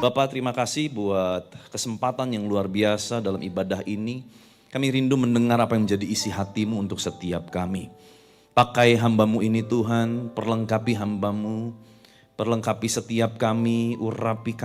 Bapak, terima kasih buat kesempatan yang luar biasa dalam ibadah ini. Kami rindu mendengar apa yang menjadi isi hati-Mu untuk setiap kami. Pakai hamba-Mu ini Tuhan, perlengkapi hamba-Mu, perlengkapi setiap kami, urapi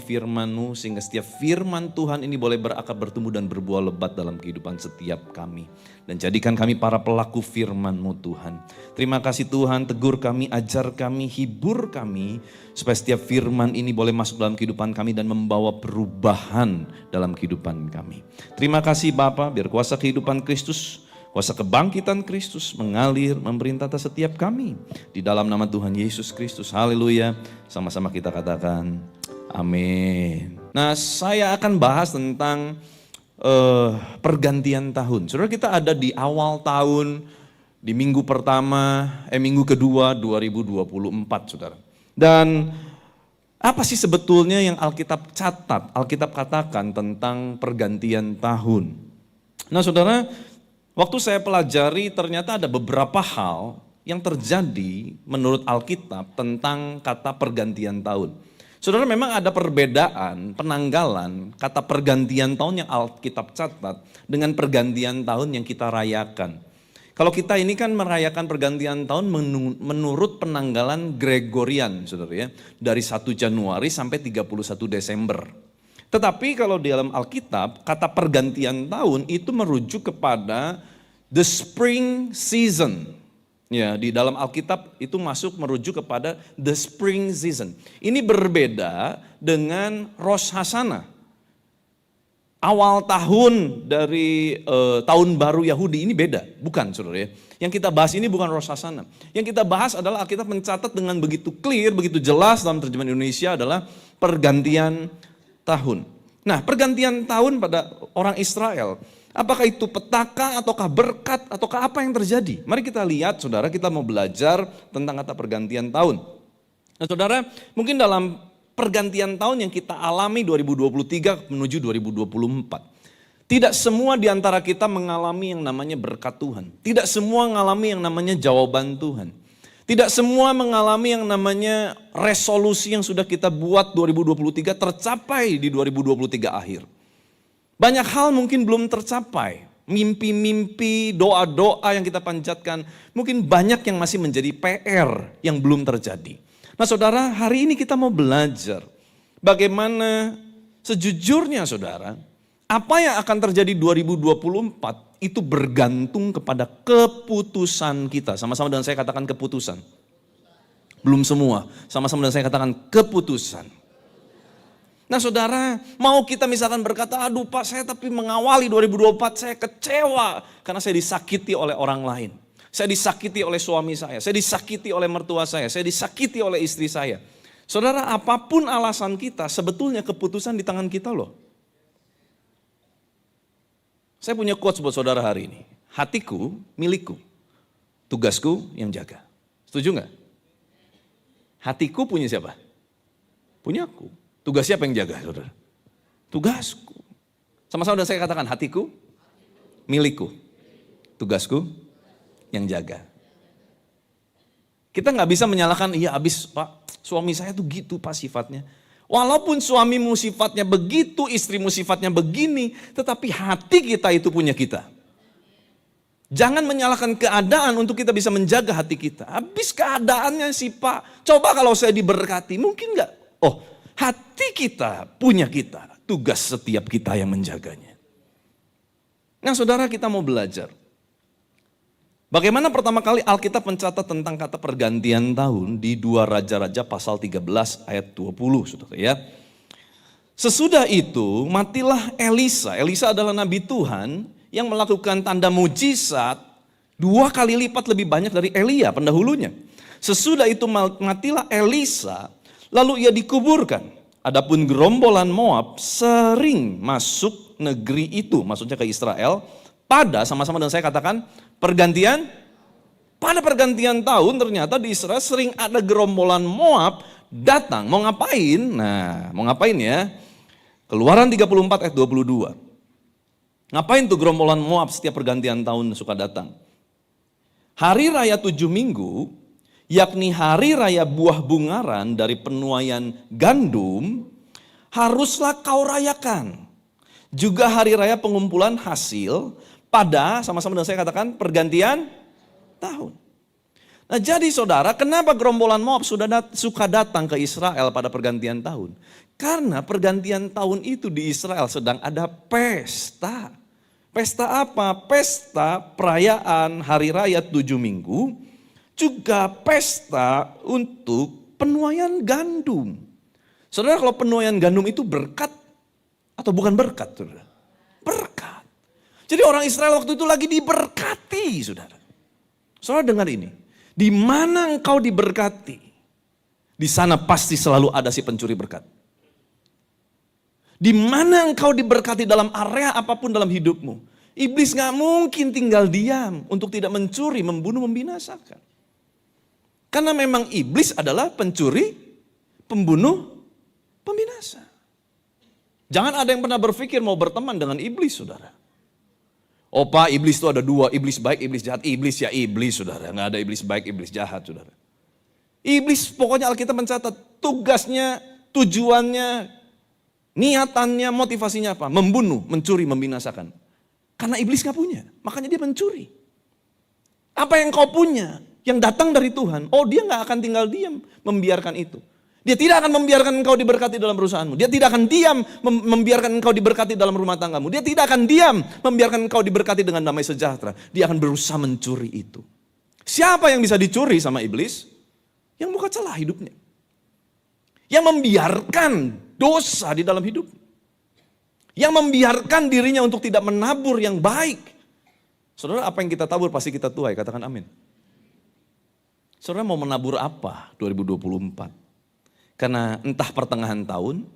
firman-Mu, sehingga setiap firman Tuhan ini boleh berakar, bertumbuh dan berbuah lebat dalam kehidupan setiap kami. Dan jadikan kami para pelaku firman-Mu Tuhan. Terima kasih Tuhan, tegur kami, ajar kami, hibur kami, supaya setiap firman ini boleh masuk dalam kehidupan kami dan membawa perubahan dalam kehidupan kami. Terima kasih Bapa, biar kuasa kehidupan Kristus, kuasa kebangkitan Kristus mengalir, memerintah atas setiap kami. Di dalam nama Tuhan Yesus Kristus, haleluya. Sama-sama kita katakan, amin. Nah, saya akan bahas tentang pergantian tahun. Saudara, kita ada di awal tahun, di minggu pertama, minggu kedua 2024, saudara. Dan apa sih sebetulnya yang Alkitab catat, Alkitab katakan tentang pergantian tahun? Nah, saudara, waktu saya pelajari ternyata ada beberapa hal yang terjadi menurut Alkitab tentang kata pergantian tahun. Saudara, memang ada perbedaan penanggalan kata pergantian tahun yang Alkitab catat dengan pergantian tahun yang kita rayakan. Kalau kita ini kan merayakan pergantian tahun menurut penanggalan Gregorian, saudara ya, dari 1 Januari sampai 31 Desember. Tetapi kalau di dalam Alkitab, kata pergantian tahun itu merujuk kepada the spring season. Ya, di dalam Alkitab itu merujuk kepada the spring season. Ini berbeda dengan Rosh Hashanah. Awal tahun dari tahun baru Yahudi ini beda, bukan saudara ya. Yang kita bahas ini bukan Rosh Hashanah. Yang kita bahas adalah Alkitab mencatat dengan begitu clear, begitu jelas dalam terjemahan Indonesia adalah pergantian tahun. Nah, pergantian tahun pada orang Israel, apakah itu petaka ataukah berkat ataukah apa yang terjadi? Mari kita lihat saudara, kita mau belajar tentang kata pergantian tahun. Nah saudara, mungkin dalam pergantian tahun yang kita alami 2023 menuju 2024. Tidak semua di antara kita mengalami yang namanya berkat Tuhan. Tidak semua mengalami yang namanya jawaban Tuhan. Tidak semua mengalami yang namanya resolusi yang sudah kita buat 2023 tercapai di 2023 akhir. Banyak hal mungkin belum tercapai. Mimpi-mimpi, doa-doa yang kita panjatkan, mungkin banyak yang masih menjadi PR yang belum terjadi. Nah saudara, hari ini kita mau belajar bagaimana sejujurnya saudara, apa yang akan terjadi 2024 itu bergantung kepada keputusan kita. Sama-sama dengan saya katakan keputusan. Belum semua, sama-sama dengan saya katakan keputusan. Nah saudara, mau kita misalkan berkata, aduh Pak saya tapi mengawali 2024 saya kecewa karena saya disakiti oleh orang lain. Saya disakiti oleh suami saya disakiti oleh mertua saya disakiti oleh istri saya. Saudara, apapun alasan kita, sebetulnya keputusan di tangan kita loh. Saya punya quotes buat saudara hari ini. Hatiku milikku, tugasku yang jaga. Setuju nggak? Hatiku punya siapa? Punya aku. Tugas siapa yang jaga, saudara? Tugasku. Sama-sama dan saya katakan hatiku milikku, tugasku yang jaga. Kita nggak bisa menyalahkan, iya habis Pak, suami saya tuh gitu Pak sifatnya. Walaupun suamimu sifatnya begitu, istrimu sifatnya begini, tetapi hati kita itu punya kita. Jangan menyalahkan keadaan untuk kita bisa menjaga hati kita. Habis keadaannya sih Pak, coba kalau saya diberkati, mungkin nggak? Oh, hati kita punya kita, tugas setiap kita yang menjaganya. Nah saudara, kita mau belajar. Bagaimana pertama kali Alkitab mencatat tentang kata pergantian tahun di 2 Raja-Raja pasal 13 ayat 20, saudara ya. Sesudah itu matilah Elisa. Elisa adalah nabi Tuhan yang melakukan tanda mujizat 2 kali lipat lebih banyak dari Elia pendahulunya. Sesudah itu matilah Elisa, lalu ia dikuburkan. Adapun gerombolan Moab sering masuk negeri itu, maksudnya ke Israel, pada sama-sama dengan saya katakan pada pergantian tahun ternyata di Israel sering ada gerombolan Moab datang. Mau ngapain? Nah, mau ngapain ya? Keluaran 34 ayat 22. Ngapain tuh gerombolan Moab setiap pergantian tahun suka datang? Hari raya 7 minggu, yakni hari raya buah bungaran dari penuaian gandum, haruslah kau rayakan. Juga hari raya pengumpulan hasil pada, sama-sama dengan saya katakan, pergantian tahun. Nah jadi saudara, kenapa gerombolan Moab suka datang ke Israel pada pergantian tahun? Karena pergantian tahun itu di Israel sedang ada pesta. Pesta apa? Pesta perayaan hari raya 7 minggu, juga pesta untuk penuaian gandum. Saudara, kalau penuaian gandum itu berkat atau bukan berkat? Saudara? Berkat. Jadi orang Israel waktu itu lagi diberkati, saudara. Saudara dengar ini. Di mana engkau diberkati, di sana pasti selalu ada si pencuri berkat. Di mana engkau diberkati dalam area apapun dalam hidupmu, iblis gak mungkin tinggal diam untuk tidak mencuri, membunuh, membinasakan. Karena memang iblis adalah pencuri, pembunuh, pembinasa. Jangan ada yang pernah berpikir mau berteman dengan iblis, saudara. Oh Pak, iblis itu ada dua, iblis baik, iblis jahat. Iblis ya iblis, saudara. Nggak ada iblis baik, iblis jahat, saudara. Iblis pokoknya Alkitab mencatat tugasnya, tujuannya, niatannya, motivasinya apa? Membunuh, mencuri, membinasakan. Karena iblis nggak punya, makanya dia mencuri. Apa yang kau punya, yang datang dari Tuhan, oh dia nggak akan tinggal diam membiarkan itu. Dia tidak akan membiarkan engkau diberkati dalam perusahaanmu. Dia tidak akan diam membiarkan engkau diberkati dalam rumah tanggamu. Dia tidak akan diam membiarkan engkau diberkati dengan damai sejahtera. Dia akan berusaha mencuri itu. Siapa yang bisa dicuri sama iblis? Yang buka celah hidupnya. Yang membiarkan dosa di dalam hidup. Yang membiarkan dirinya untuk tidak menabur yang baik. Saudara, apa yang kita tabur pasti kita tuai. Katakan amin. Saudara mau menabur apa 2024? Karena entah pertengahan tahun,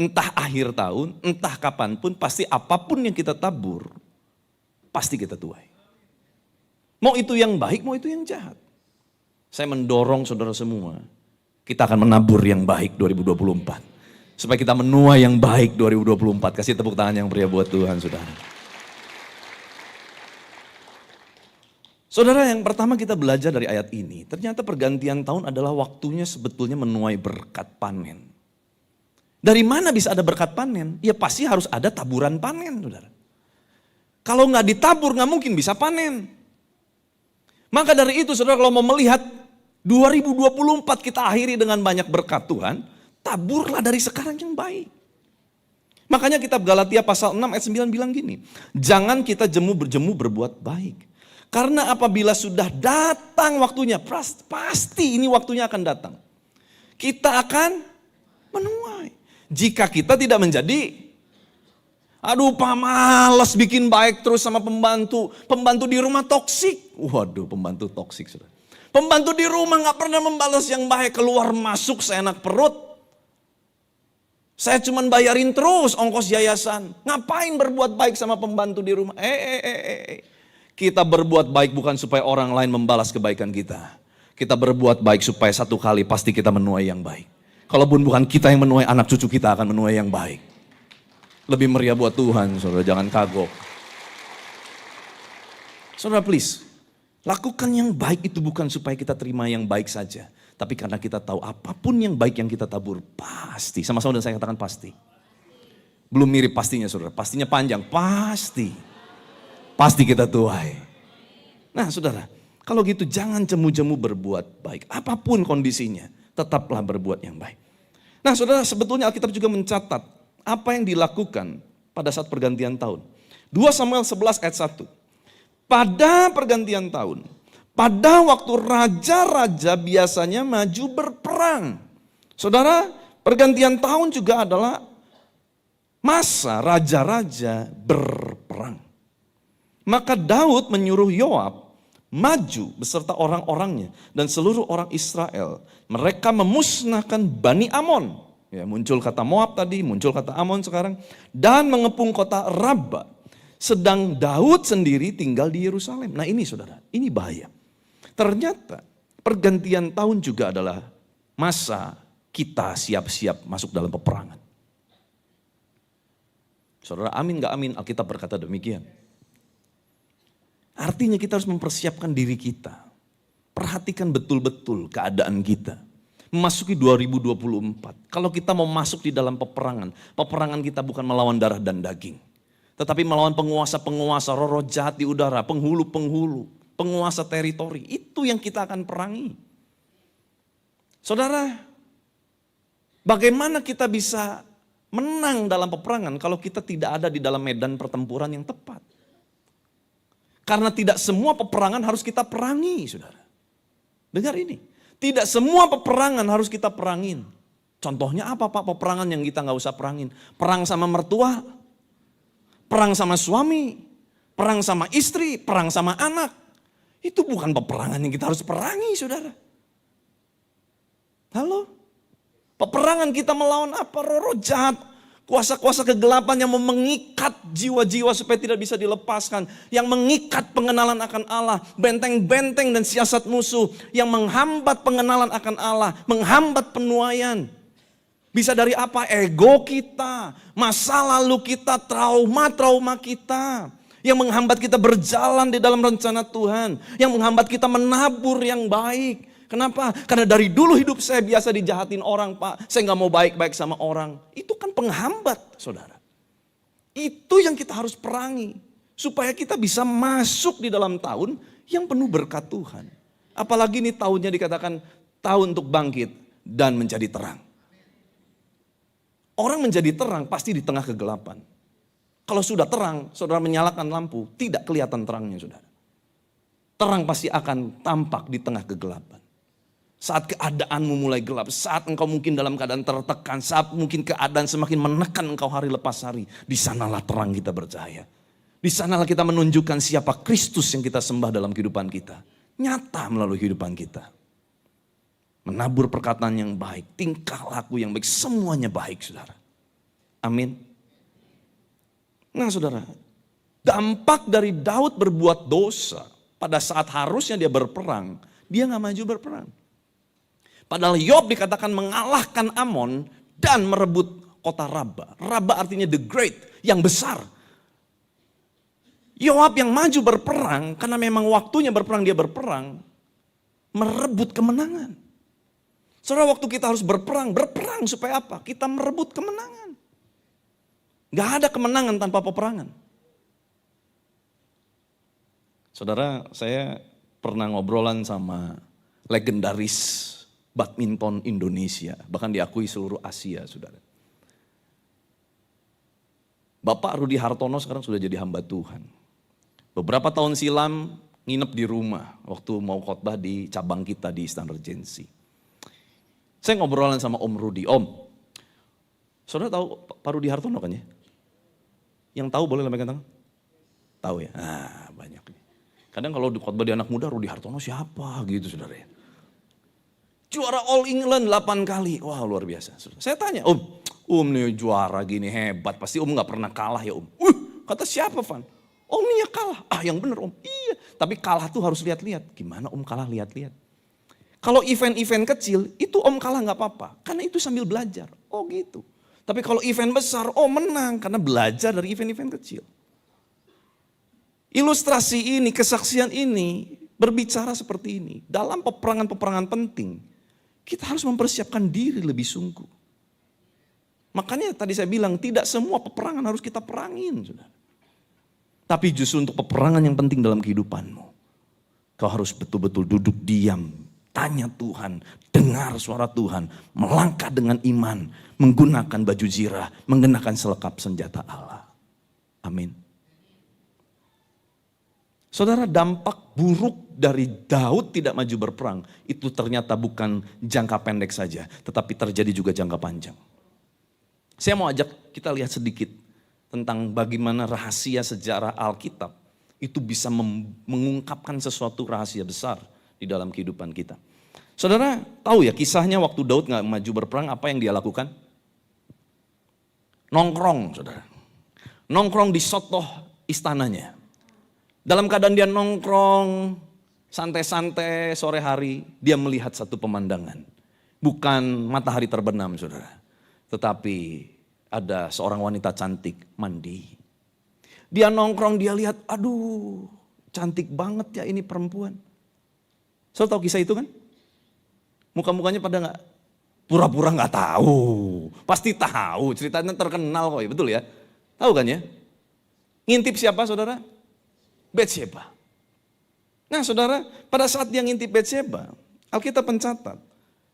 entah akhir tahun, entah kapanpun, pasti apapun yang kita tabur, pasti kita tuai. Mau itu yang baik, mau itu yang jahat. Saya mendorong saudara semua, kita akan menabur yang baik 2024. Supaya kita menuai yang baik 2024. Kasih tepuk tangan yang meriah buat Tuhan, saudara. Saudara, yang pertama kita belajar dari ayat ini, ternyata pergantian tahun adalah waktunya sebetulnya menuai berkat panen. Dari mana bisa ada berkat panen? Ya pasti harus ada taburan panen, saudara. Kalau nggak ditabur nggak mungkin bisa panen. Maka dari itu saudara, kalau mau melihat 2024 kita akhiri dengan banyak berkat Tuhan, taburlah dari sekarang yang baik. Makanya kitab Galatia pasal 6 ayat 9 bilang gini, jangan kita jemu berbuat baik. Karena apabila sudah datang waktunya, pasti ini waktunya akan datang. Kita akan menuai. Jika kita tidak menjadi, aduh Pak malas bikin baik terus sama pembantu. Pembantu di rumah toksik. Waduh, pembantu toksik. Pembantu di rumah gak pernah membalas yang baik, keluar masuk seenak perut. Saya cuman bayarin terus ongkos yayasan. Ngapain berbuat baik sama pembantu di rumah? Kita berbuat baik bukan supaya orang lain membalas kebaikan kita. Kita berbuat baik supaya satu kali pasti kita menuai yang baik. Kalaupun bukan kita yang menuai, anak cucu kita akan menuai yang baik. Lebih meriah buat Tuhan, saudara, jangan kagok. Saudara please, lakukan yang baik itu bukan supaya kita terima yang baik saja. Tapi karena kita tahu apapun yang baik yang kita tabur, pasti. Sama-sama dan saya katakan pasti. Belum mirip pastinya saudara, pastinya panjang, pasti. Pasti kita tuai. Nah saudara, kalau gitu jangan jemu-jemu berbuat baik. Apapun kondisinya, tetaplah berbuat yang baik. Nah saudara, sebetulnya Alkitab juga mencatat apa yang dilakukan pada saat pergantian tahun. 2 Samuel 11 ayat 1. Pada pergantian tahun, pada waktu raja-raja biasanya maju berperang. Saudara, pergantian tahun juga adalah masa raja-raja berperang. Maka Daud menyuruh Yoab maju beserta orang-orangnya dan seluruh orang Israel. Mereka memusnahkan Bani Amon. Ya, muncul kata Moab tadi, muncul kata Amon sekarang. Dan mengepung kota Rabba. Sedang Daud sendiri tinggal di Yerusalem. Nah ini saudara, ini bahaya. Ternyata pergantian tahun juga adalah masa kita siap-siap masuk dalam peperangan. Saudara, amin gak amin, Alkitab berkata demikian. Artinya kita harus mempersiapkan diri kita. Perhatikan betul-betul keadaan kita. Memasuki 2024. Kalau kita mau masuk di dalam peperangan. Peperangan kita bukan melawan darah dan daging. Tetapi melawan penguasa-penguasa, roh-roh jahat di udara, penghulu-penghulu, penguasa teritori. Itu yang kita akan perangi. Saudara, bagaimana kita bisa menang dalam peperangan kalau kita tidak ada di dalam medan pertempuran yang tepat? Karena tidak semua peperangan harus kita perangi, saudara. Dengar ini, tidak semua peperangan harus kita perangin. Contohnya apa Pak peperangan yang kita nggak usah perangin? Perang sama mertua, perang sama suami, perang sama istri, perang sama anak. Itu bukan peperangan yang kita harus perangi, saudara. Halo? Peperangan kita melawan apa? Roh jahat, kuasa-kuasa kegelapan yang mengikat jiwa-jiwa supaya tidak bisa dilepaskan. Yang mengikat pengenalan akan Allah. Benteng-benteng dan siasat musuh. Yang menghambat pengenalan akan Allah. Menghambat penuaian. Bisa dari apa? Ego kita. Masa lalu kita, trauma-trauma kita. Yang menghambat kita berjalan di dalam rencana Tuhan. Yang menghambat kita menabur yang baik. Kenapa? Karena dari dulu hidup saya biasa dijahatin orang Pak. Saya gak mau baik-baik sama orang. Itu kan penghambat saudara. Itu yang kita harus perangi. Supaya kita bisa masuk di dalam tahun yang penuh berkat Tuhan. Apalagi ini tahunnya dikatakan tahun untuk bangkit dan menjadi terang. Orang menjadi terang pasti di tengah kegelapan. Kalau sudah terang, saudara menyalakan lampu, tidak kelihatan terangnya saudara. Terang pasti akan tampak di tengah kegelapan. Saat keadaanmu mulai gelap, saat engkau mungkin dalam keadaan tertekan, saat mungkin keadaan semakin menekan engkau hari lepas hari, di sanalah terang kita bercahaya. Di sanalah kita menunjukkan siapa Kristus yang kita sembah dalam kehidupan kita. Nyata melalui kehidupan kita. Menabur perkataan yang baik, tingkah laku yang baik, semuanya baik saudara. Amin. Nah saudara, dampak dari Daud berbuat dosa pada saat harusnya dia berperang, dia gak maju berperang. Padahal Yoab dikatakan mengalahkan Amon dan merebut kota Raba. Raba artinya the great, yang besar. Yoab yang maju berperang, karena memang waktunya berperang, dia berperang. Merebut kemenangan. Saudara, waktu kita harus berperang supaya apa? Kita merebut kemenangan. Gak ada kemenangan tanpa peperangan. Saudara, saya pernah ngobrolan sama legendaris badminton Indonesia, bahkan diakui seluruh Asia, saudara. Bapak Rudi Hartono sekarang sudah jadi hamba Tuhan. Beberapa tahun silam nginep di rumah waktu mau khotbah di cabang kita di Istana Regency. Saya ngobrolan sama Om Rudi, Om, saudara tahu Pak Rudi Hartono kan ya? Yang tahu boleh lambaikan tangan? Tahu ya? Ah, banyak. Kadang kalau di khotbah di anak muda, Rudi Hartono siapa gitu saudara ya. Juara All England 8 kali. Wah luar biasa. Saya tanya, Om nih juara gini hebat. Pasti Om gak pernah kalah ya Om. Kata siapa Van? Om nih ya kalah. Ah yang bener Om. Iya. Tapi kalah tuh harus lihat-lihat. Gimana Om kalah lihat-lihat. Kalau event-event kecil itu Om kalah gak apa-apa. Karena itu sambil belajar. Oh gitu. Tapi kalau event besar, menang. Karena belajar dari event-event kecil. Ilustrasi ini, kesaksian ini berbicara seperti ini. Dalam peperangan-peperangan penting. Kita harus mempersiapkan diri lebih sungguh. Makanya tadi saya bilang tidak semua peperangan harus kita perangin. Saudara. Tapi justru untuk peperangan yang penting dalam kehidupanmu. Kau harus betul-betul duduk diam. Tanya Tuhan, dengar suara Tuhan. Melangkah dengan iman. Menggunakan baju zirah. Mengenakan selekap senjata Allah. Amin. Saudara, dampak buruk dari Daud tidak maju berperang itu ternyata bukan jangka pendek saja, tetapi terjadi juga jangka panjang. Saya mau ajak kita lihat sedikit tentang bagaimana rahasia sejarah Alkitab itu bisa mengungkapkan sesuatu rahasia besar di dalam kehidupan kita. Saudara tahu ya kisahnya waktu Daud gak maju berperang apa yang dia lakukan? Nongkrong saudara. Nongkrong di sotoh istananya. Dalam keadaan dia nongkrong, santai-santai sore hari, dia melihat satu pemandangan. Bukan matahari terbenam saudara. Tetapi ada seorang wanita cantik mandi. Dia nongkrong, dia lihat, aduh cantik banget ya ini perempuan. Saudara tahu kisah itu kan? Muka-mukanya pada nggak pura-pura nggak tahu. Pasti tahu, ceritanya terkenal kok ya, betul ya? Tahu kan ya? Ngintip siapa saudara? Batsheba. Nah saudara, pada saat dia ngintip Batsheba, Alkitab mencatat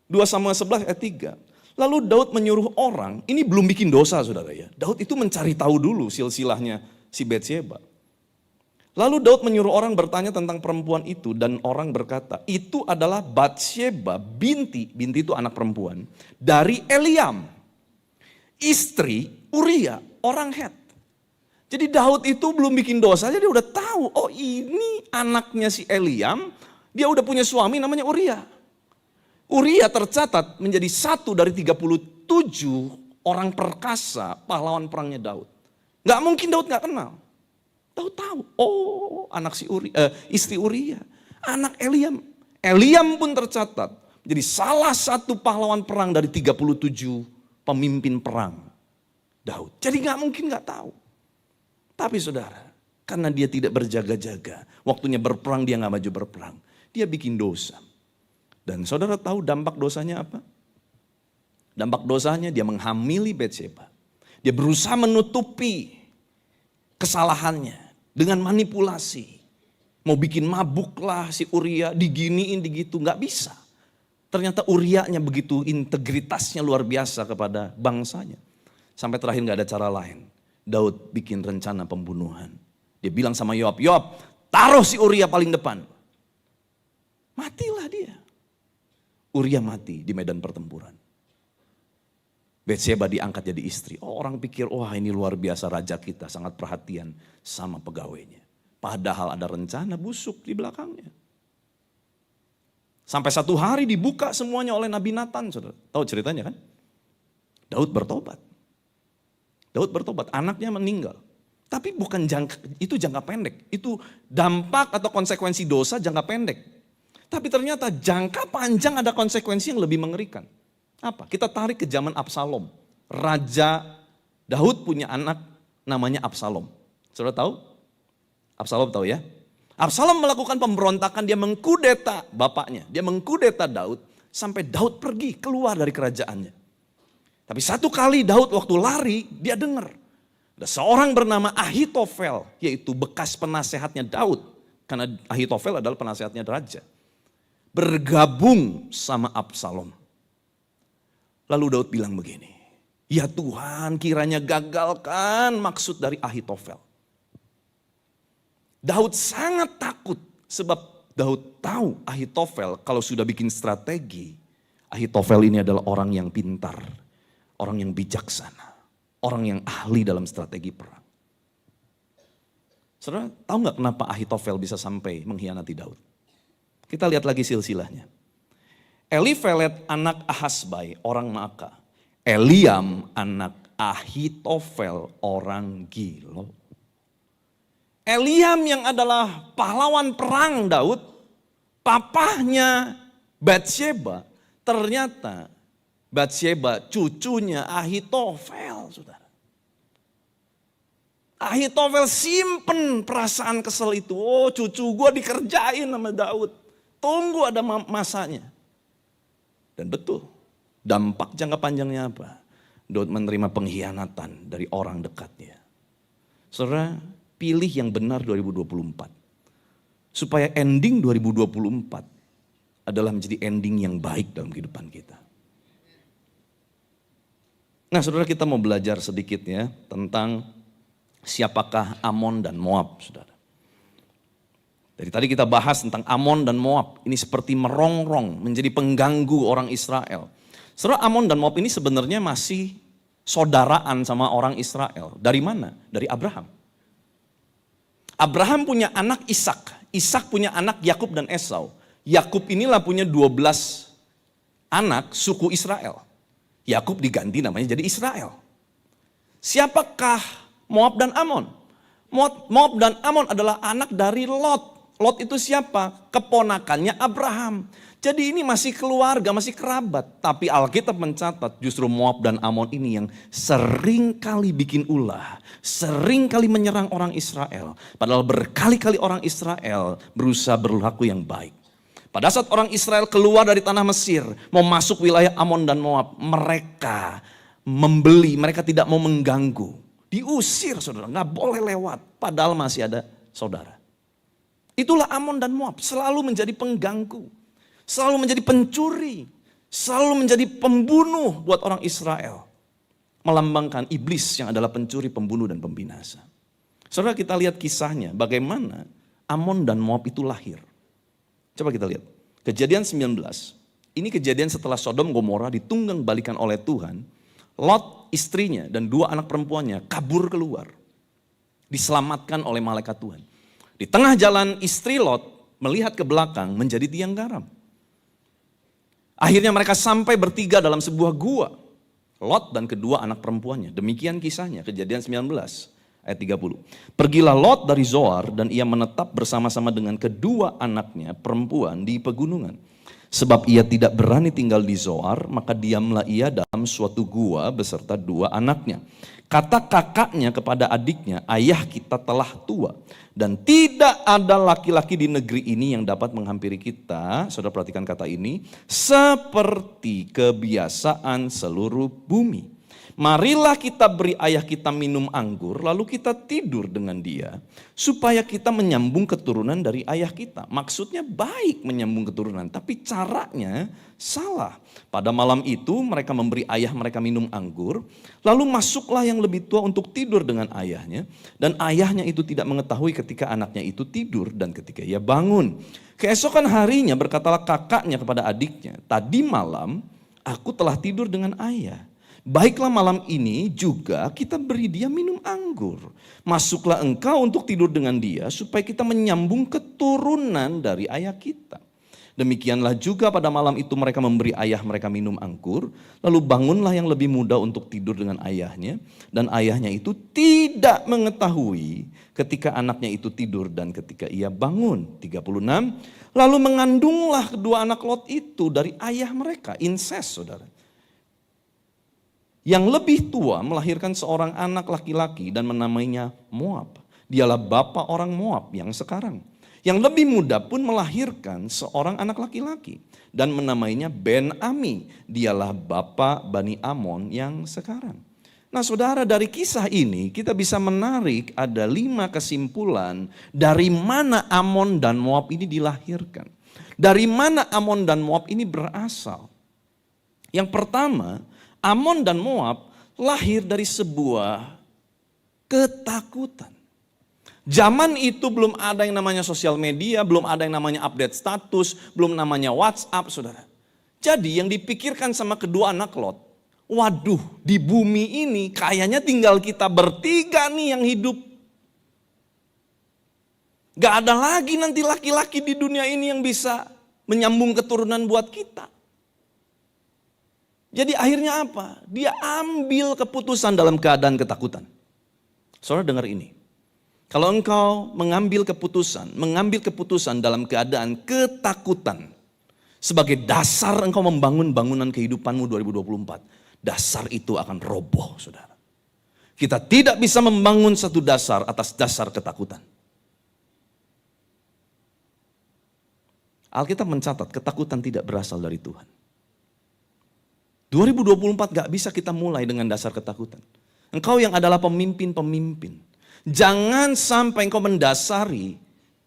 2 Samuel 11 ayat 3. Lalu Daud menyuruh orang, ini belum bikin dosa saudara ya. Daud itu mencari tahu dulu silsilahnya si Batsheba. Lalu Daud menyuruh orang bertanya tentang perempuan itu dan orang berkata, itu adalah Batsheba binti itu anak perempuan, dari Eliam, istri Uria, orang Het. Jadi Daud itu belum bikin dosa, jadi dia udah tahu, oh ini anaknya si Eliam, dia udah punya suami namanya Uria. Uria tercatat menjadi satu dari 37 orang perkasa pahlawan perangnya Daud. Gak mungkin Daud gak kenal. Daud tahu, oh anak istri Uria, anak Eliam. Eliam pun tercatat menjadi salah satu pahlawan perang dari 37 pemimpin perang Daud. Jadi gak mungkin gak tahu. Tapi saudara, karena dia tidak berjaga-jaga, waktunya berperang dia gak maju berperang. Dia bikin dosa. Dan saudara tahu dampak dosanya apa? Dampak dosanya dia menghamili Batsheba. Dia berusaha menutupi kesalahannya dengan manipulasi. Mau bikin mabuk lah si Uria, diginiin, digitu, gak bisa. Ternyata Urianya begitu integritasnya luar biasa kepada bangsanya. Sampai terakhir gak ada cara lain. Daud bikin rencana pembunuhan. Dia bilang sama Yoab, Yoab taruh si Uria paling depan. Matilah dia. Uria mati di medan pertempuran. Batsheba diangkat jadi istri. Oh, orang pikir, wah ini luar biasa raja kita, sangat perhatian sama pegawainya. Padahal ada rencana busuk di belakangnya. Sampai satu hari dibuka semuanya oleh Nabi Nathan. Saudara. Tahu ceritanya kan? Daud bertobat. Anaknya meninggal. Tapi bukan itu jangka pendek. Itu dampak atau konsekuensi dosa jangka pendek. Tapi ternyata jangka panjang ada konsekuensi yang lebih mengerikan. Apa? Kita tarik ke zaman Absalom. Raja Daud punya anak namanya Absalom. Saudara tahu? Absalom tahu ya? Absalom melakukan pemberontakan, dia mengkudeta bapaknya. Dia mengkudeta Daud sampai Daud pergi keluar dari kerajaannya. Tapi satu kali Daud waktu lari, dia dengar. Ada seorang bernama Ahitofel, yaitu bekas penasehatnya Daud. Karena Ahitofel adalah penasehatnya raja. Bergabung sama Absalom. Lalu Daud bilang begini, ya Tuhan kiranya gagalkan maksud dari Ahitofel. Daud sangat takut sebab Daud tahu Ahitofel kalau sudah bikin strategi, Ahitofel ini adalah orang yang pintar, orang yang bijaksana, orang yang ahli dalam strategi perang. Saudara tahu nggak kenapa Ahitofel bisa sampai mengkhianati Daud? Kita lihat lagi silsilahnya. Elifelet anak Ahasbai orang Maaka. Eliam anak Ahitofel orang Gilo. Eliam yang adalah pahlawan perang Daud, papahnya Batsheba, ternyata Batsheba cucunya Ahitofel, saudara. Ahitofel simpen perasaan kesel itu. Oh cucu gue dikerjain sama Daud. Tunggu ada masanya. Dan betul, dampak jangka panjangnya apa? Daud menerima pengkhianatan dari orang dekatnya. Saudara, pilih yang benar 2024. Supaya ending 2024 adalah menjadi ending yang baik dalam kehidupan kita. Nah saudara, kita mau belajar sedikit ya tentang siapakah Amon dan Moab, saudara. Dari tadi kita bahas tentang Amon dan Moab. Ini seperti merongrong, menjadi pengganggu orang Israel. Saudara, Amon dan Moab ini sebenarnya masih saudaraan sama orang Israel. Dari mana? Dari Abraham. Abraham punya anak Ishak. Ishak punya anak Yakub dan Esau. Yakub inilah punya 12 anak suku Israel. Yakub diganti namanya jadi Israel. Siapakah Moab dan Amon? Moab dan Amon adalah anak dari Lot. Lot itu siapa? Keponakannya Abraham. Jadi ini masih keluarga, masih kerabat. Tapi Alkitab mencatat justru Moab dan Amon ini yang sering kali bikin ulah. Sering kali menyerang orang Israel. Padahal berkali-kali orang Israel berusaha berlaku yang baik. Pada saat orang Israel keluar dari tanah Mesir, mau masuk wilayah Amon dan Moab, mereka membeli, mereka tidak mau mengganggu. Diusir saudara, nggak boleh lewat. Padahal masih ada saudara. Itulah Amon dan Moab, selalu menjadi pengganggu. Selalu menjadi pencuri, selalu menjadi pembunuh buat orang Israel. Melambangkan iblis yang adalah pencuri, pembunuh, dan pembinasa. Saudara, kita lihat kisahnya, bagaimana Amon dan Moab itu lahir. Coba kita lihat, Kejadian 19. Ini kejadian setelah Sodom Gomora ditunggang balikan oleh Tuhan. Lot, istrinya, dan 2 anak perempuannya kabur keluar. Diselamatkan oleh malaikat Tuhan. Di tengah jalan istri Lot melihat ke belakang menjadi tiang garam. Akhirnya mereka sampai bertiga dalam sebuah gua. Lot dan kedua anak perempuannya. Demikian kisahnya, Kejadian 19 ayat 30. Pergilah Lot dari Zoar dan ia menetap bersama-sama dengan kedua anaknya perempuan di pegunungan. Sebab ia tidak berani tinggal di Zoar, maka diamlah ia dalam suatu gua beserta 2 anaknya. Kata kakaknya kepada adiknya, ayah kita telah tua. Dan tidak ada laki-laki di negeri ini yang dapat menghampiri kita, saudara perhatikan kata ini, seperti kebiasaan seluruh bumi. Marilah kita beri ayah kita minum anggur, lalu kita tidur dengan dia, supaya kita menyambung keturunan dari ayah kita. Maksudnya baik menyambung keturunan, tapi caranya salah. Pada malam itu mereka memberi ayah mereka minum anggur, lalu masuklah yang lebih tua untuk tidur dengan ayahnya, dan ayahnya itu tidak mengetahui ketika anaknya itu tidur dan ketika ia bangun. Keesokan harinya berkatalah kakaknya kepada adiknya, tadi malam aku telah tidur dengan ayah. Baiklah malam ini juga kita beri dia minum anggur. Masuklah engkau untuk tidur dengan dia supaya kita menyambung keturunan dari ayah kita. Demikianlah juga pada malam itu mereka memberi ayah mereka minum anggur. Lalu bangunlah yang lebih muda untuk tidur dengan ayahnya. Dan ayahnya itu tidak mengetahui ketika anaknya itu tidur dan ketika ia bangun. 36. Lalu mengandunglah kedua anak Lot itu dari ayah mereka. Incest saudara. Yang lebih tua melahirkan seorang anak laki-laki dan menamainya Moab. Dialah bapa orang Moab yang sekarang. Yang lebih muda pun melahirkan seorang anak laki-laki dan menamainya Ben-Ami. Dialah bapa Bani Amon yang sekarang. Nah saudara, dari kisah ini kita bisa menarik ada 5 kesimpulan dari mana Amon dan Moab ini dilahirkan. Dari mana Amon dan Moab ini berasal. Yang pertama, Amon dan Moab lahir dari sebuah ketakutan. Zaman itu belum ada yang namanya sosial media, belum ada yang namanya update status, belum namanya WhatsApp, saudara. Jadi yang dipikirkan sama kedua anak Lot, waduh di bumi ini kayaknya tinggal kita bertiga nih yang hidup. Gak ada lagi nanti laki-laki di dunia ini yang bisa menyambung keturunan buat kita. Jadi akhirnya apa? Dia ambil keputusan dalam keadaan ketakutan. Saudara dengar ini. Kalau engkau mengambil keputusan dalam keadaan ketakutan. Sebagai dasar engkau membangun bangunan kehidupanmu 2024. Dasar itu akan roboh saudara. Kita tidak bisa membangun satu dasar atas dasar ketakutan. Alkitab mencatat ketakutan tidak berasal dari Tuhan. 2024 gak bisa kita mulai dengan dasar ketakutan. Engkau yang adalah pemimpin-pemimpin. Jangan sampai engkau mendasari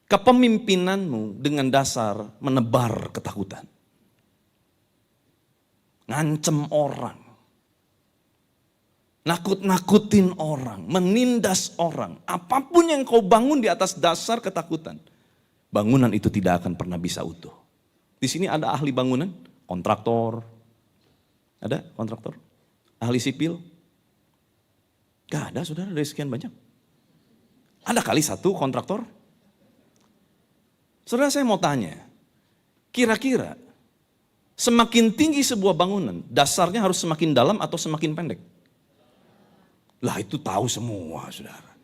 kepemimpinanmu dengan dasar menebar ketakutan. Ngancem orang. Nakut-nakutin orang. Menindas orang. Apapun yang kau bangun di atas dasar ketakutan. Bangunan itu tidak akan pernah bisa utuh. Di sini ada ahli bangunan, kontraktor. Ada kontraktor? Ahli sipil? Gak ada saudara dari sekian banyak. Ada kali satu kontraktor? Saudara saya mau tanya, kira-kira semakin tinggi sebuah bangunan, dasarnya harus semakin dalam atau semakin pendek? Lah itu tahu semua saudara.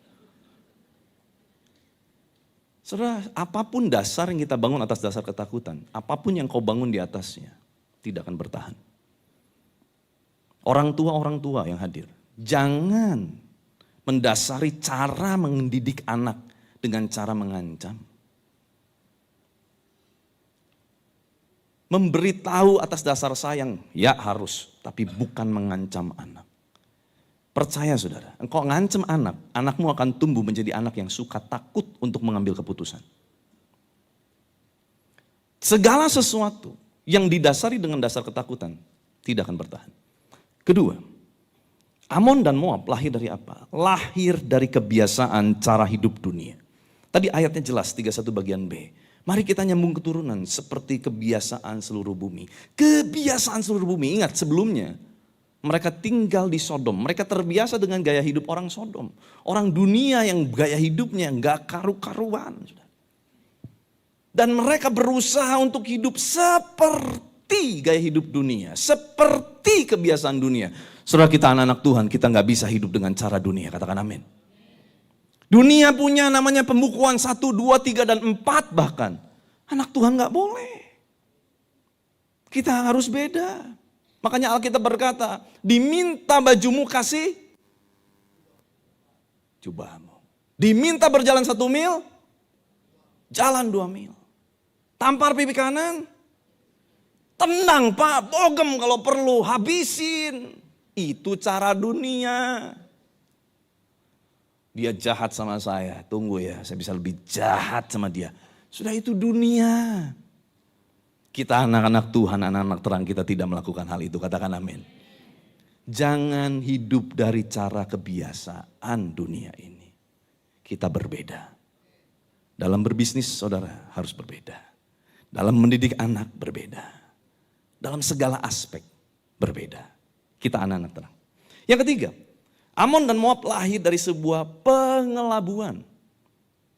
Saudara, apapun dasar yang kita bangun atas dasar ketakutan, apapun yang kau bangun di atasnya, tidak akan bertahan. Orang tua yang hadir, jangan mendasari cara mendidik anak dengan cara mengancam. Memberitahu atas dasar sayang, ya harus, tapi bukan mengancam anak. Percaya saudara, engkau ngancam anak, anakmu akan tumbuh menjadi anak yang suka takut untuk mengambil keputusan. Segala sesuatu yang didasari dengan dasar ketakutan, tidak akan bertahan. Kedua, Amon dan Moab lahir dari apa? Lahir dari kebiasaan cara hidup dunia. Tadi ayatnya jelas, 31 bagian B. Mari kita nyambung keturunan seperti kebiasaan seluruh bumi. Kebiasaan seluruh bumi, ingat sebelumnya mereka tinggal di Sodom. Mereka terbiasa dengan gaya hidup orang Sodom. Orang dunia yang gaya hidupnya gak karu-karuan. Dan mereka berusaha untuk hidup seperti gaya hidup dunia. Seperti kebiasaan dunia. Saudara, kita anak-anak Tuhan, kita gak bisa hidup dengan cara dunia. Katakan amin. Dunia punya namanya pembukuan 1, 2, 3, dan 4 bahkan. Anak Tuhan gak boleh. Kita harus beda. Makanya Alkitab berkata, diminta bajumu kasih jubahmu. Diminta berjalan 1 mil, jalan 2 mil. Tampar pipi kanan, tendang Pak, bogem kalau perlu, habisin. Itu cara dunia. Dia jahat sama saya, tunggu ya, saya bisa lebih jahat sama dia. Sudah itu dunia. Kita anak-anak Tuhan, anak-anak terang, kita tidak melakukan hal itu, katakan amin. Jangan hidup dari cara kebiasaan dunia ini. Kita berbeda. Dalam berbisnis saudara harus berbeda. Dalam mendidik anak berbeda. Dalam segala aspek berbeda. Kita anak-anak terang. Yang ketiga, Amon dan Moab lahir dari sebuah pengelabuan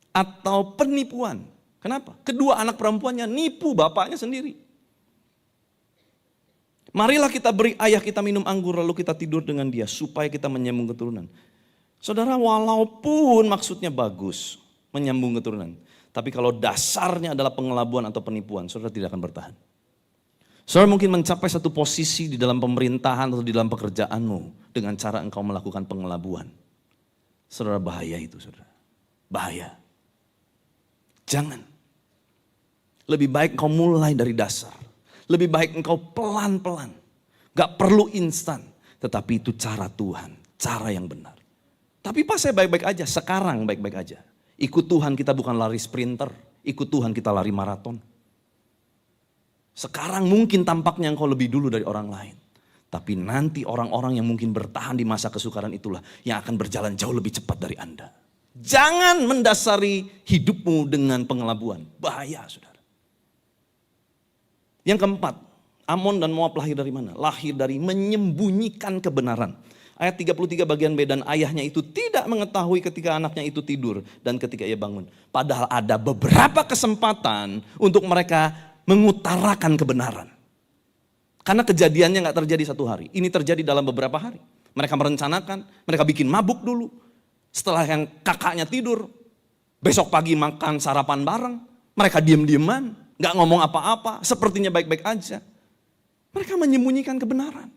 atau penipuan. Kenapa? Kedua anak perempuannya nipu bapaknya sendiri. Marilah kita beri ayah kita minum anggur lalu kita tidur dengan dia supaya kita menyambung keturunan. Saudara, walaupun maksudnya bagus menyambung keturunan, tapi kalau dasarnya adalah pengelabuan atau penipuan, saudara tidak akan bertahan. Saudara mungkin mencapai satu posisi di dalam pemerintahan atau di dalam pekerjaanmu dengan cara engkau melakukan pengelabuan. Saudara, bahaya itu saudara. Bahaya. Jangan. Lebih baik engkau mulai dari dasar. Lebih baik engkau pelan-pelan. Gak perlu instan. Tetapi itu cara Tuhan. Cara yang benar. Tapi pas saya baik-baik aja. Sekarang baik-baik aja. Ikut Tuhan kita bukan lari sprinter. Ikut Tuhan kita lari maraton. Sekarang mungkin tampaknya engkau lebih dulu dari orang lain. Tapi nanti orang-orang yang mungkin bertahan di masa kesukaran itulah yang akan berjalan jauh lebih cepat dari Anda. Jangan mendasari hidupmu dengan pengelabuan. Bahaya saudara. Yang keempat, Amon dan Moab lahir dari mana? Lahir dari menyembunyikan kebenaran. Ayat 33 bagian B, dan ayahnya itu tidak mengetahui ketika anaknya itu tidur dan ketika ia bangun. Padahal ada beberapa kesempatan untuk mereka mengutarakan kebenaran. Karena kejadiannya gak terjadi satu hari. Ini terjadi dalam beberapa hari. Mereka merencanakan, mereka bikin mabuk dulu. Setelah yang kakaknya tidur, besok pagi makan sarapan bareng. Mereka diem-dieman, gak ngomong apa-apa, sepertinya baik-baik aja. Mereka menyembunyikan kebenaran.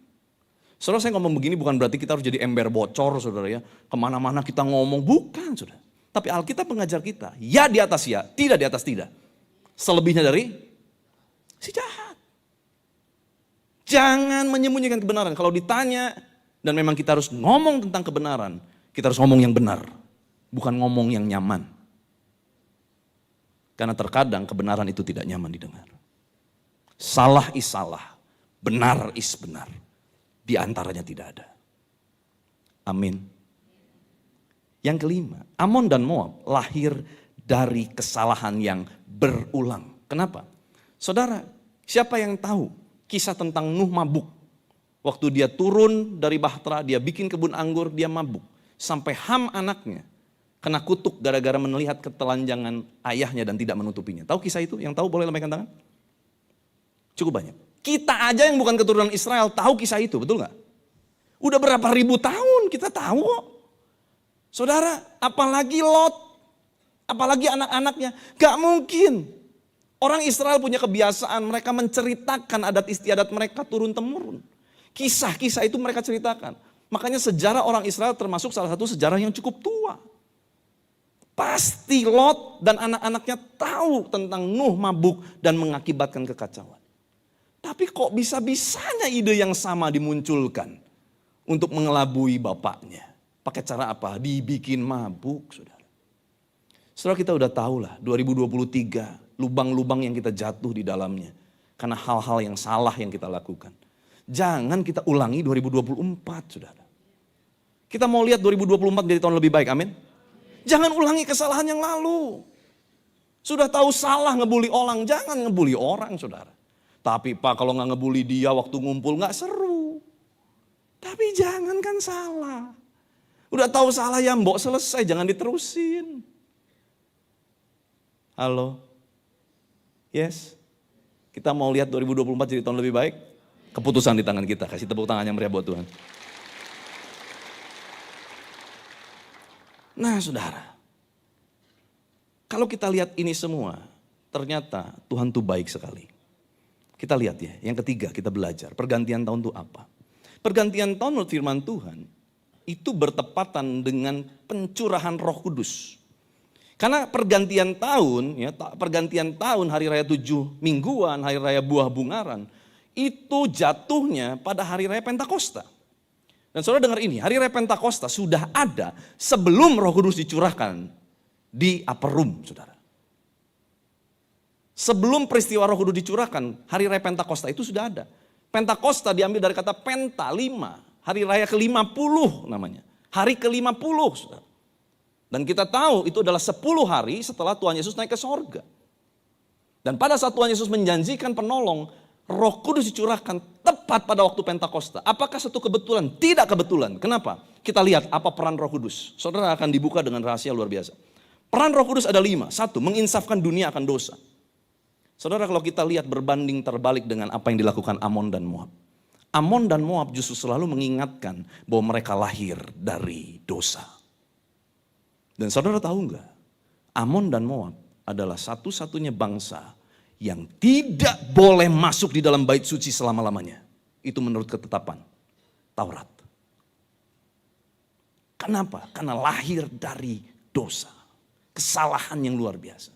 Saudara, saya ngomong begini bukan berarti kita harus jadi ember bocor saudara ya. Kemana-mana kita ngomong, bukan saudara. Tapi Alkitab mengajar kita, ya di atas ya, tidak di atas tidak. Selebihnya dari si jahat. Jangan menyembunyikan kebenaran. Kalau ditanya dan memang kita harus ngomong tentang kebenaran, kita harus ngomong yang benar, bukan ngomong yang nyaman. Karena terkadang kebenaran itu tidak nyaman didengar. Salah is salah, benar is benar. Di antaranya tidak ada. Amin. Yang kelima, Amon dan Moab lahir dari kesalahan yang berulang. Kenapa? Saudara, siapa yang tahu kisah tentang Nuh mabuk? Waktu dia turun dari bahtera, dia bikin kebun anggur, dia mabuk. Sampai Ham anaknya kena kutuk gara-gara melihat ketelanjangan ayahnya dan tidak menutupinya. Tahu kisah itu? Yang tahu boleh lambaikan tangan? Cukup banyak. Kita aja yang bukan keturunan Israel tahu kisah itu, betul gak? Udah berapa ribu tahun kita tahu kok. Saudara, apalagi Lot. Apalagi anak-anaknya. Gak mungkin. Orang Israel punya kebiasaan, mereka menceritakan adat istiadat mereka turun-temurun. Kisah-kisah itu mereka ceritakan. Makanya sejarah orang Israel termasuk salah satu sejarah yang cukup tua. Pasti Lot dan anak-anaknya tahu tentang Nuh mabuk dan mengakibatkan kekacauan. Tapi kok bisa-bisanya ide yang sama dimunculkan untuk mengelabui bapaknya. Pakai cara apa? Dibikin mabuk, saudara. Saudara, kita udah tahu lah 2023 lubang-lubang yang kita jatuh di dalamnya. Karena hal-hal yang salah yang kita lakukan. Jangan kita ulangi 2024, saudara. Kita mau lihat 2024 jadi tahun lebih baik, amin. Jangan ulangi kesalahan yang lalu. Sudah tahu salah ngebully orang, jangan ngebully orang, saudara. Tapi Pak, kalau nggak ngebully dia waktu ngumpul nggak seru. Tapi jangan kan salah. Udah tahu salah ya mbok selesai, jangan diterusin. Halo? Yes? Kita mau lihat 2024 jadi tahun lebih baik? Keputusan di tangan kita, kasih tepuk tangan yang meriah buat Tuhan. Nah saudara, kalau kita lihat ini semua, ternyata Tuhan tuh baik sekali. Kita lihat ya, yang ketiga kita belajar, pergantian tahun itu apa? Pergantian tahun menurut firman Tuhan, itu bertepatan dengan pencurahan Roh Kudus. Karena pergantian tahun, ya, pergantian tahun hari raya 7 mingguan, hari raya buah bungaran, itu jatuhnya pada hari raya Pentakosta. Dan saudara dengar ini, hari raya Pentakosta sudah ada sebelum Roh Kudus dicurahkan di upper room, saudara. Sebelum peristiwa Roh Kudus dicurahkan, hari raya Pentakosta itu sudah ada. Pentakosta diambil dari kata penta, 5, hari raya ke-50 namanya. Hari ke-50, saudara. Dan kita tahu itu adalah 10 hari setelah Tuhan Yesus naik ke sorga. Dan pada saat Tuhan Yesus menjanjikan penolong, Roh Kudus dicurahkan tepat pada waktu Pentakosta. Apakah satu kebetulan? Tidak kebetulan. Kenapa? Kita lihat apa peran Roh Kudus. Saudara akan dibuka dengan rahasia luar biasa. Peran Roh Kudus ada 5. 1, menginsafkan dunia akan dosa. Saudara, kalau kita lihat berbanding terbalik dengan apa yang dilakukan Amon dan Moab. Amon dan Moab justru selalu mengingatkan bahwa mereka lahir dari dosa. Dan saudara tahu enggak, Amon dan Moab adalah satu-satunya bangsa yang tidak boleh masuk di dalam bait suci selama-lamanya. Itu menurut ketetapan Taurat. Kenapa? Karena lahir dari dosa. Kesalahan yang luar biasa.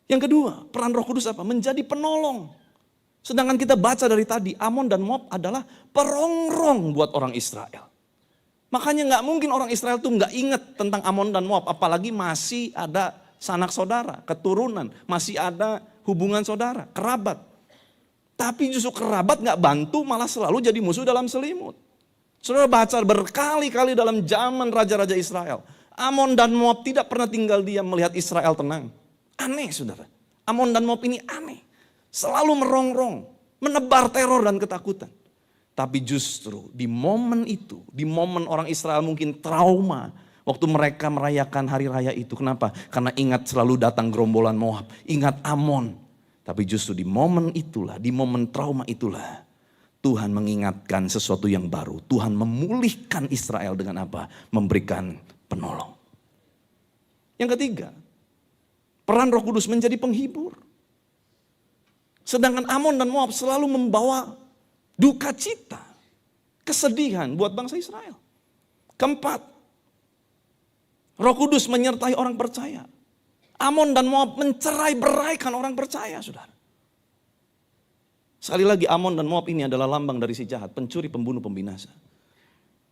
Yang kedua, peran Roh Kudus apa? Menjadi penolong. Sedangkan kita baca dari tadi, Amon dan Moab adalah perongrong buat orang Israel. Makanya nggak mungkin orang Israel tuh nggak ingat tentang Amon dan Moab, apalagi masih ada sanak saudara, keturunan, masih ada hubungan saudara, kerabat. Tapi justru kerabat nggak bantu, malah selalu jadi musuh dalam selimut. Saudara baca berkali-kali dalam zaman raja-raja Israel, Amon dan Moab tidak pernah tinggal diam melihat Israel tenang. Aneh saudara, Amon dan Moab ini aneh, selalu merongrong, menebar teror dan ketakutan. Tapi justru di momen itu, di momen orang Israel mungkin trauma waktu mereka merayakan hari raya itu. Kenapa? Karena ingat selalu datang gerombolan Moab, ingat Amon. Tapi justru di momen itulah, di momen trauma itulah Tuhan mengingatkan sesuatu yang baru. Tuhan memulihkan Israel dengan apa? Memberikan penolong. Yang ketiga, peran Roh Kudus menjadi penghibur. Sedangkan Amon dan Moab selalu membawa duka cita, kesedihan buat bangsa Israel. Keempat, Roh Kudus menyertai orang percaya. Amon dan Moab mencerai-beraikan orang percaya, saudara. Sekali lagi, Amon dan Moab ini adalah lambang dari si jahat, pencuri, pembunuh, pembinasa.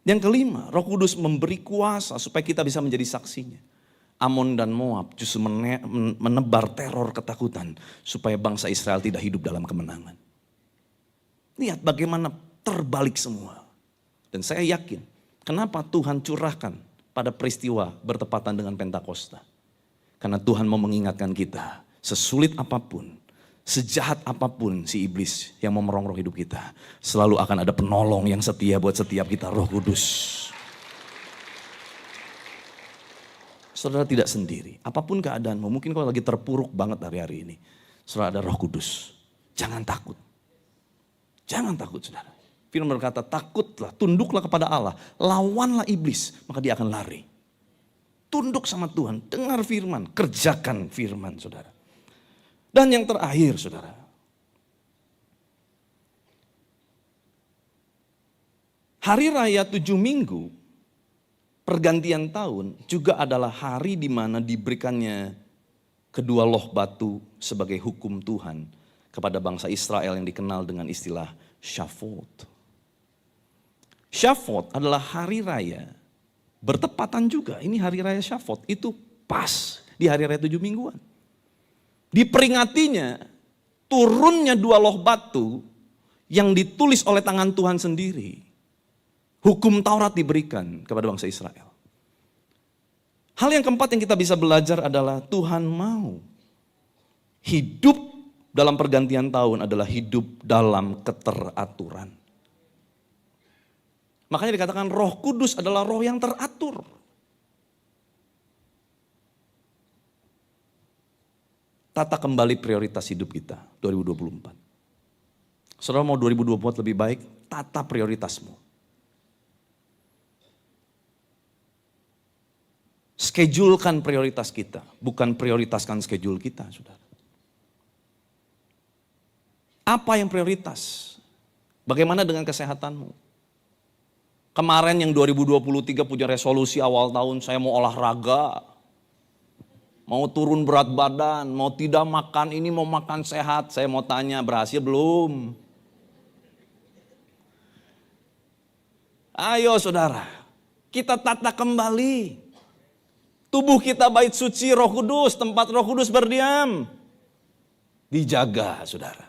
Yang kelima, Roh Kudus memberi kuasa supaya kita bisa menjadi saksinya. Amon dan Moab justru menebar teror ketakutan supaya bangsa Israel tidak hidup dalam kemenangan. Lihat bagaimana terbalik semua. Dan saya yakin kenapa Tuhan curahkan pada peristiwa bertepatan dengan Pentakosta. Karena Tuhan mau mengingatkan kita, sesulit apapun, sejahat apapun si iblis yang mau merongrong hidup kita, selalu akan ada penolong yang setia buat setiap kita, Roh Kudus. Saudara tidak sendiri, apapun keadaanmu, mungkin kau lagi terpuruk banget hari-hari ini. Saudara ada Roh Kudus, jangan takut. Jangan takut saudara. Firman berkata takutlah, tunduklah kepada Allah, lawanlah iblis, maka dia akan lari. Tunduk sama Tuhan, dengar firman, kerjakan firman, saudara. Dan yang terakhir, saudara. Hari Raya 7 Minggu, pergantian tahun, juga adalah hari di mana diberikannya kedua loh batu sebagai hukum Tuhan kepada bangsa Israel yang dikenal dengan istilah Shavuot. Shavuot adalah hari raya, bertepatan juga, ini hari raya Shavuot, itu pas di hari raya 7 mingguan. Diperingatinya turunnya dua loh batu yang ditulis oleh tangan Tuhan sendiri. Hukum Taurat diberikan kepada bangsa Israel. Hal yang keempat yang kita bisa belajar adalah Tuhan mau hidup dalam pergantian tahun adalah hidup dalam keteraturan. Makanya dikatakan Roh Kudus adalah roh yang teratur. Tata kembali prioritas hidup kita 2024. Saudara mau 2024 lebih baik, tata prioritasmu. Schedulekan prioritas kita, bukan prioritaskan schedule kita, saudara. Apa yang prioritas? Bagaimana dengan kesehatanmu? Kemarin yang 2023 punya resolusi awal tahun, saya mau olahraga, mau turun berat badan, mau tidak makan ini, mau makan sehat. Saya mau tanya, berhasil belum? Ayo saudara, kita tata kembali. Tubuh kita bait suci Roh Kudus, tempat Roh Kudus berdiam. Dijaga saudara.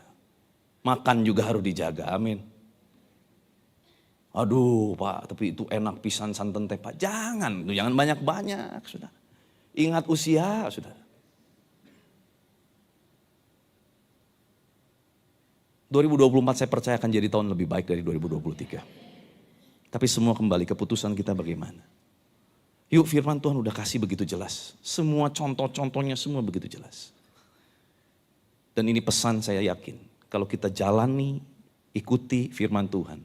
Makan juga harus dijaga, amin. Aduh Pak, tapi itu enak pisan santan teh Pak. Jangan banyak-banyak saudara. Ingat usia saudara. 2024 saya percaya akan jadi tahun lebih baik dari 2023. Tapi semua kembali keputusan kita bagaimana. Yuk firman Tuhan udah kasih begitu jelas. Semua contoh-contohnya semua begitu jelas. Dan ini pesan saya yakin. Kalau kita jalani, ikuti firman Tuhan.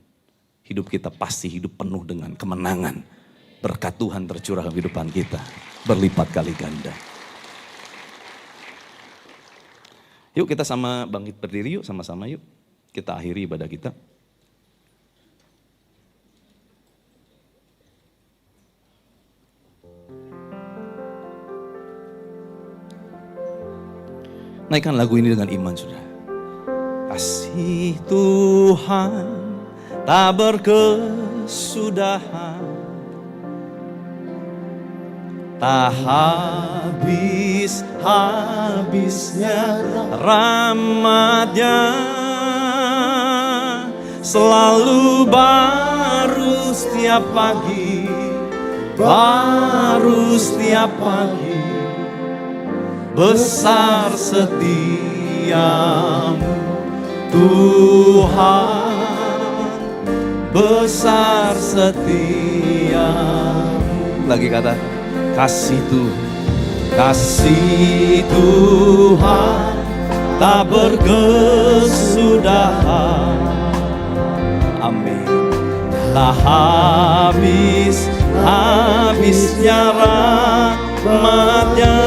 Hidup kita pasti hidup penuh dengan kemenangan. Berkat Tuhan tercurah di kehidupan kita. Berlipat kali ganda. Yuk kita sama bangkit berdiri yuk sama-sama yuk. Kita akhiri ibadah kita. Naikkan lagu ini dengan iman saudara. Kasih Tuhan tak berkesudahan, tak habis-habisnya rahmat-Nya, selalu baru setiap pagi, baru setiap pagi, besar setiamu Tuhan. Besar setiamu. Lagi kata kasih Tuhan tak berkesudahan. Amin. Tak habisnya rahmat-Nya,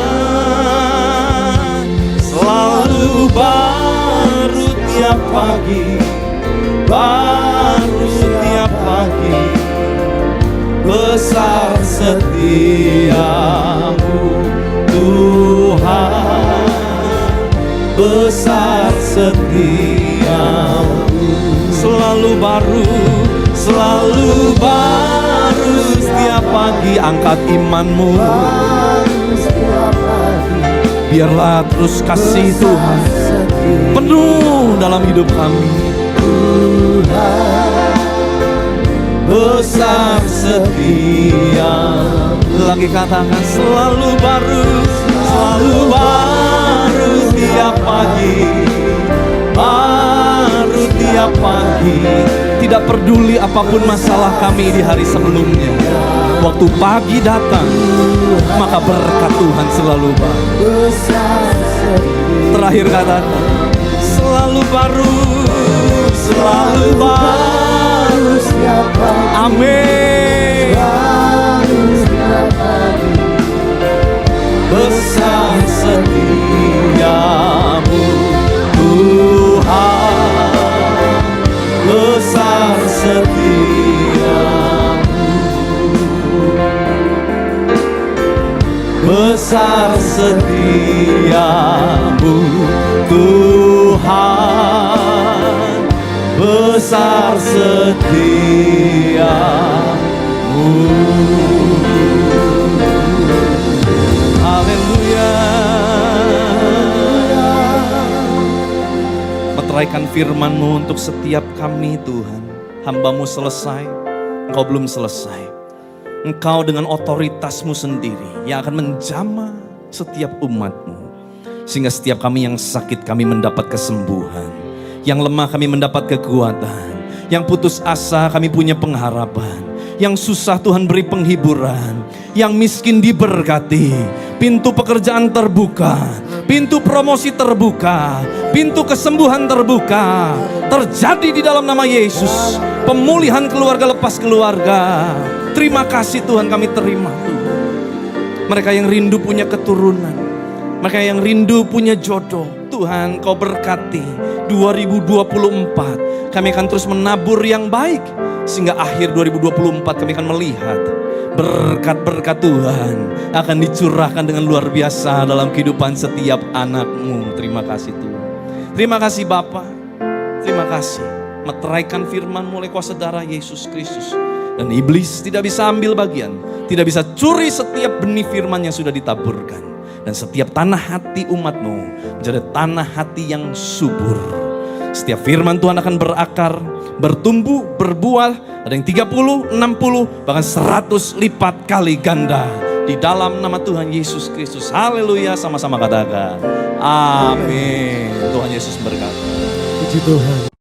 selalu baru tiap pagi, baru setiap pagi, besar setiamu Tuhan, besar setiamu, selalu baru setiap pagi. Angkat imanmu, biarlah terus kasih Tuhan penuh dalam hidup kami. Besar setia. Lagi katakan selalu baru tiap pagi, baru tiap pagi. Tidak peduli apapun masalah kami di hari sebelumnya, waktu pagi datang maka berkat Tuhan selalu baru. Terakhir katakan selalu baru amin. besar setiamu Tuhan, besar setiamu. Haleluya. Meteraikan firman-Mu untuk setiap kami Tuhan. Hamba-Mu selesai, Engkau belum selesai. Engkau dengan otoritas-Mu sendiri yang akan menjamah setiap umat-Mu. Sehingga setiap kami yang sakit kami mendapat kesembuhan. Yang lemah kami mendapat kekuatan. Yang putus asa kami punya pengharapan. Yang susah Tuhan beri penghiburan. Yang miskin diberkati. Pintu pekerjaan terbuka. Pintu promosi terbuka. Pintu kesembuhan terbuka. Terjadi di dalam nama Yesus. Pemulihan keluarga lepas keluarga. Terima kasih Tuhan, kami terima Tuhan. Mereka yang rindu punya keturunan, mereka yang rindu punya jodoh, Tuhan Kau berkati 2024. Kami akan terus menabur yang baik, sehingga akhir 2024 kami akan melihat berkat-berkat Tuhan akan dicurahkan dengan luar biasa dalam kehidupan setiap anak-Mu. Terima kasih Tuhan. Terima kasih Bapa. Terima kasih. Meteraikan firman-Mu oleh kuasa darah Yesus Kristus. Dan iblis tidak bisa ambil bagian, tidak bisa curi setiap benih firman yang sudah ditaburkan. Dan setiap tanah hati umat-Mu menjadi tanah hati yang subur. Setiap firman Tuhan akan berakar, bertumbuh, berbuah. Ada yang 30, 60, bahkan 100 lipat kali ganda. Di dalam nama Tuhan Yesus Kristus. Haleluya, sama-sama katakan. Amin. Tuhan Yesus berkati. Puji Tuhan.